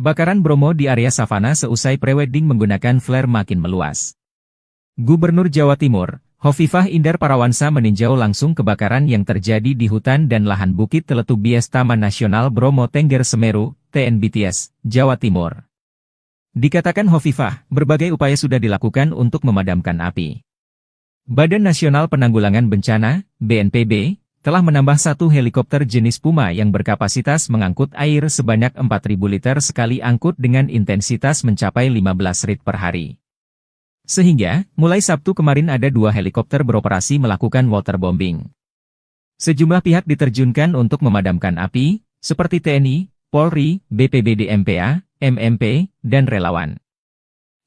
Kebakaran Bromo di area savana seusai prewedding menggunakan flare makin meluas. Gubernur Jawa Timur, Hovifah Indar Parawansa meninjau langsung kebakaran yang terjadi di hutan dan lahan Bukit Teletubias Taman Nasional Bromo Tengger Semeru, TNBTS, Jawa Timur. Dikatakan Hovifah, berbagai upaya sudah dilakukan untuk memadamkan api. Badan Nasional Penanggulangan Bencana, BNPB, telah menambah satu helikopter jenis Puma yang berkapasitas mengangkut air sebanyak 4.000 liter sekali angkut dengan intensitas mencapai 15 rit per hari. Sehingga, mulai Sabtu kemarin ada 2 helikopter beroperasi melakukan waterbombing. Sejumlah pihak diterjunkan untuk memadamkan api, seperti TNI, Polri, BPBD MPA, MMP, dan relawan.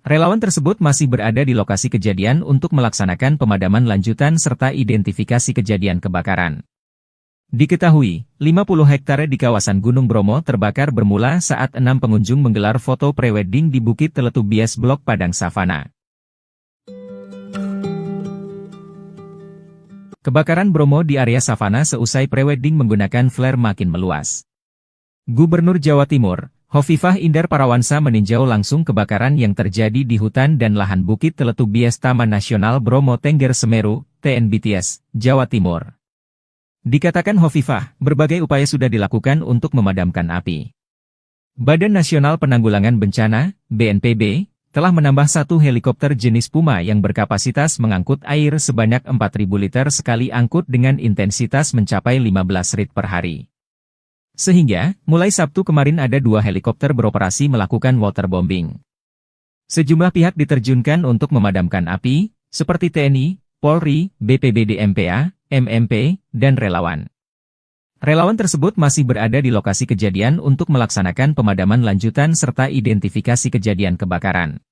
Relawan tersebut masih berada di lokasi kejadian untuk melaksanakan pemadaman lanjutan serta identifikasi kejadian kebakaran. Diketahui, 50 hektare di kawasan Gunung Bromo terbakar bermula saat 6 pengunjung menggelar foto prewedding di Bukit Teletubias Blok Padang Savana. Kebakaran Bromo di area savana seusai prewedding menggunakan flare makin meluas. Gubernur Jawa Timur, Hovifah Indar Parawansa meninjau langsung kebakaran yang terjadi di hutan dan lahan Bukit Teletubias Taman Nasional Bromo Tengger Semeru, TNBTS, Jawa Timur. Dikatakan Hovifah, berbagai upaya sudah dilakukan untuk memadamkan api. Badan Nasional Penanggulangan Bencana, BNPB, telah menambah satu helikopter jenis Puma yang berkapasitas mengangkut air sebanyak 4.000 liter sekali angkut dengan intensitas mencapai 15 rit per hari. Sehingga, mulai Sabtu kemarin ada 2 helikopter beroperasi melakukan waterbombing. Sejumlah pihak diterjunkan untuk memadamkan api, seperti TNI, Polri, BPBD MPA, MMP, dan relawan. Relawan tersebut masih berada di lokasi kejadian untuk melaksanakan pemadaman lanjutan serta identifikasi kejadian kebakaran.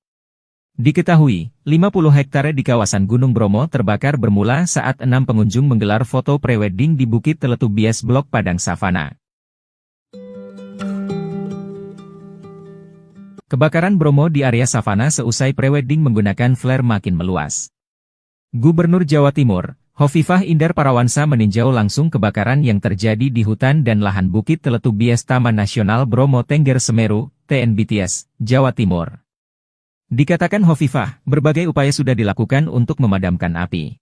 Diketahui, 50 hektare di kawasan Gunung Bromo terbakar bermula saat 6 pengunjung menggelar foto prewedding di Bukit Teletubias Blok Padang Savana. Kebakaran Bromo di area savana seusai prewedding menggunakan flare makin meluas. Gubernur Jawa Timur, Hovifah Indar Parawansa meninjau langsung kebakaran yang terjadi di hutan dan lahan Bukit Teletubias Taman Nasional Bromo Tengger Semeru, TNBTS, Jawa Timur. Dikatakan Hovifah, berbagai upaya sudah dilakukan untuk memadamkan api.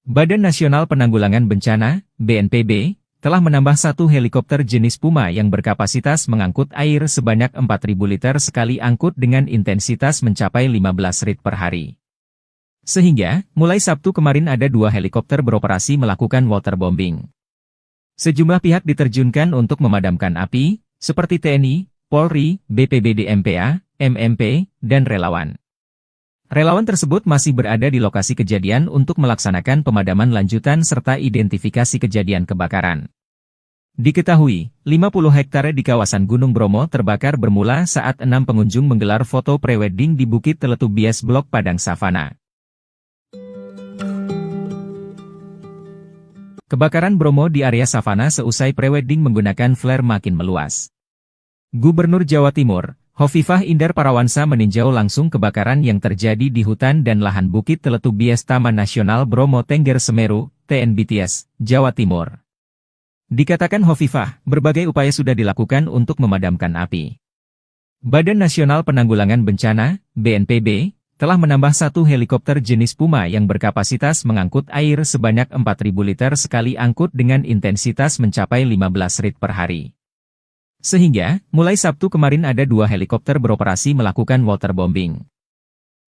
Badan Nasional Penanggulangan Bencana, BNPB, telah menambah satu helikopter jenis Puma yang berkapasitas mengangkut air sebanyak 4.000 liter sekali angkut dengan intensitas mencapai 15 rit per hari. Sehingga, mulai Sabtu kemarin ada 2 helikopter beroperasi melakukan waterbombing. Sejumlah pihak diterjunkan untuk memadamkan api, seperti TNI, Polri, BPBD MPA, MMP, dan relawan. Relawan tersebut masih berada di lokasi kejadian untuk melaksanakan pemadaman lanjutan serta identifikasi kejadian kebakaran. Diketahui, 50 hektare di kawasan Gunung Bromo terbakar bermula saat 6 pengunjung menggelar foto prewedding di Bukit Teletubias Blok Padang Savana. Kebakaran Bromo di area savana seusai prewedding menggunakan flare makin meluas. Gubernur Jawa Timur, Hovifah Indar Parawansa meninjau langsung kebakaran yang terjadi di hutan dan lahan Bukit Teletubias Taman Nasional Bromo Tengger Semeru, TNBTS, Jawa Timur. Dikatakan Hovifah, berbagai upaya sudah dilakukan untuk memadamkan api. Badan Nasional Penanggulangan Bencana, BNPB, telah menambah satu helikopter jenis Puma yang berkapasitas mengangkut air sebanyak 4.000 liter sekali angkut dengan intensitas mencapai 15 rit per hari. Sehingga, mulai Sabtu kemarin ada 2 helikopter beroperasi melakukan waterbombing.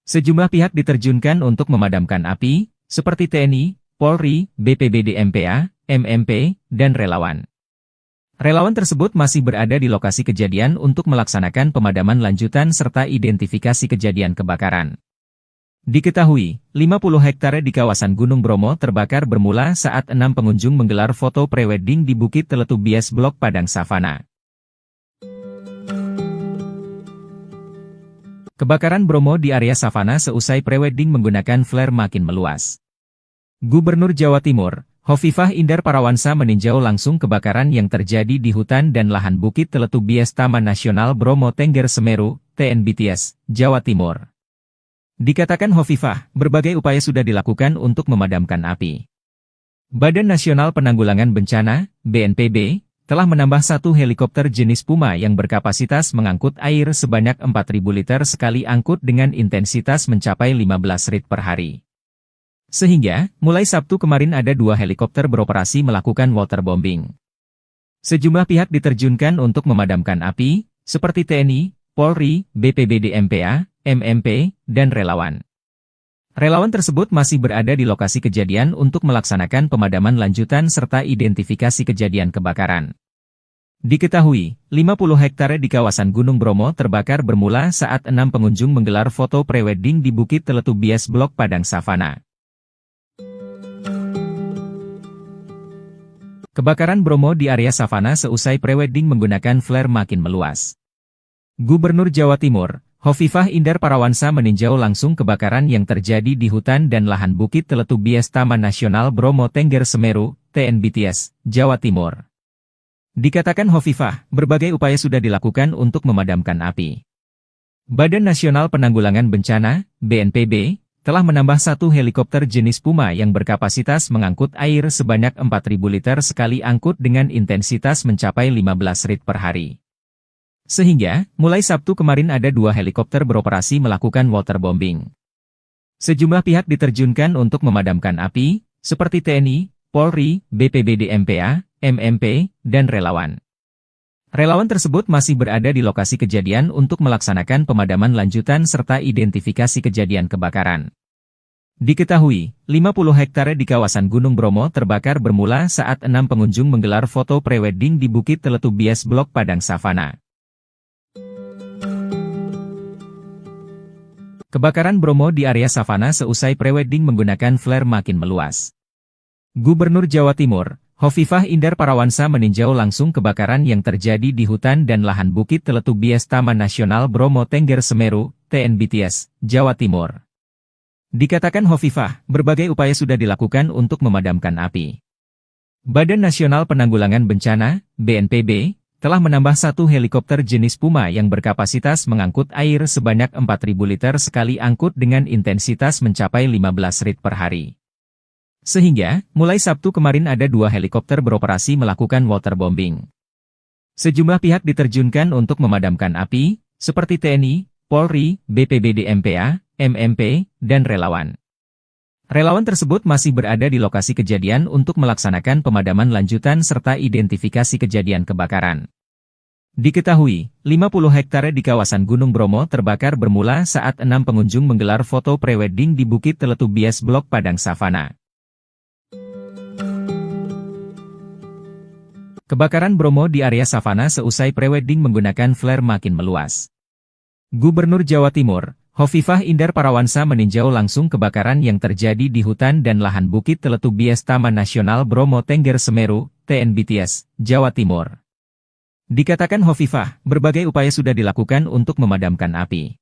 Sejumlah pihak diterjunkan untuk memadamkan api, seperti TNI, Polri, BPBD MPA, MMP, dan relawan. Relawan tersebut masih berada di lokasi kejadian untuk melaksanakan pemadaman lanjutan serta identifikasi kejadian kebakaran. Diketahui, 50 hektare di kawasan Gunung Bromo terbakar bermula saat 6 pengunjung menggelar foto prewedding di Bukit Teletubias Blok Padang Savana. Kebakaran Bromo di area savana seusai prewedding menggunakan flare makin meluas. Gubernur Jawa Timur, Hovifah Indar Parawansa meninjau langsung kebakaran yang terjadi di hutan dan lahan Bukit Teletubias Taman Nasional Bromo Tengger Semeru, TNBTS, Jawa Timur. Dikatakan Hovifah, berbagai upaya sudah dilakukan untuk memadamkan api. Badan Nasional Penanggulangan Bencana, BNPB, telah menambah satu helikopter jenis Puma yang berkapasitas mengangkut air sebanyak 4.000 liter sekali angkut dengan intensitas mencapai 15 rit per hari. Sehingga, mulai Sabtu kemarin ada 2 helikopter beroperasi melakukan waterbombing. Sejumlah pihak diterjunkan untuk memadamkan api, seperti TNI, Polri, BPBD MPA, MMP, dan relawan. Relawan tersebut masih berada di lokasi kejadian untuk melaksanakan pemadaman lanjutan serta identifikasi kejadian kebakaran. Diketahui, 50 hektare di kawasan Gunung Bromo terbakar bermula saat 6 pengunjung menggelar foto prewedding di Bukit Teletu Bias Blok Padang Savana. Kebakaran Bromo di area savana seusai prewedding menggunakan flare makin meluas. Gubernur Jawa Timur, Hovifah Indar Parawansa meninjau langsung kebakaran yang terjadi di hutan dan lahan Bukit Teletu Bias Taman Nasional Bromo Tengger Semeru, TNBTS, Jawa Timur. Dikatakan Hovifah, berbagai upaya sudah dilakukan untuk memadamkan api. Badan Nasional Penanggulangan Bencana, BNPB, telah menambah satu helikopter jenis Puma yang berkapasitas mengangkut air sebanyak 4.000 liter sekali angkut dengan intensitas mencapai 15 rit per hari. Sehingga, mulai Sabtu kemarin ada 2 helikopter beroperasi melakukan waterbombing. Sejumlah pihak diterjunkan untuk memadamkan api, seperti TNI, Polri, BPBD MPA, MMP, dan relawan. Relawan tersebut masih berada di lokasi kejadian untuk melaksanakan pemadaman lanjutan serta identifikasi kejadian kebakaran. Diketahui, 50 hektare di kawasan Gunung Bromo terbakar bermula saat 6 pengunjung menggelar foto prewedding di Bukit Teletu Bias Blok Padang Savana. Kebakaran Bromo di area savana seusai prewedding menggunakan flare makin meluas. Gubernur Jawa Timur, Hovifah Indar Parawansa meninjau langsung kebakaran yang terjadi di hutan dan lahan Bukit Teletu Bias Taman Nasional Bromo Tengger Semeru, TNBTS, Jawa Timur. Dikatakan Hovifah, berbagai upaya sudah dilakukan untuk memadamkan api. Badan Nasional Penanggulangan Bencana, BNPB, telah menambah satu helikopter jenis Puma yang berkapasitas mengangkut air sebanyak 4.000 liter sekali angkut dengan intensitas mencapai 15 rit per hari. Sehingga, mulai Sabtu kemarin ada 2 helikopter beroperasi melakukan waterbombing. Sejumlah pihak diterjunkan untuk memadamkan api, seperti TNI, Polri, BPBD MPA, MMP, dan relawan. Relawan tersebut masih berada di lokasi kejadian untuk melaksanakan pemadaman lanjutan serta identifikasi kejadian kebakaran. Diketahui, 50 hektare di kawasan Gunung Bromo terbakar bermula saat 6 pengunjung menggelar foto prewedding di Bukit Teletu Bias Blok Padang Savana. Kebakaran Bromo di area savana seusai prewedding menggunakan flare makin meluas. Gubernur Jawa Timur, Hovifah Indar Parawansa meninjau langsung kebakaran yang terjadi di hutan dan lahan Bukit Teletu Bias Taman Nasional Bromo Tengger Semeru, TNBTS, Jawa Timur. Dikatakan Hovifah, berbagai upaya sudah dilakukan untuk memadamkan api.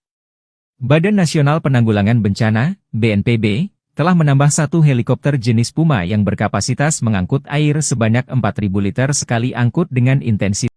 Badan Nasional Penanggulangan Bencana, BNPB, telah menambah satu helikopter jenis Puma yang berkapasitas mengangkut air sebanyak 4.000 liter sekali angkut dengan intensitas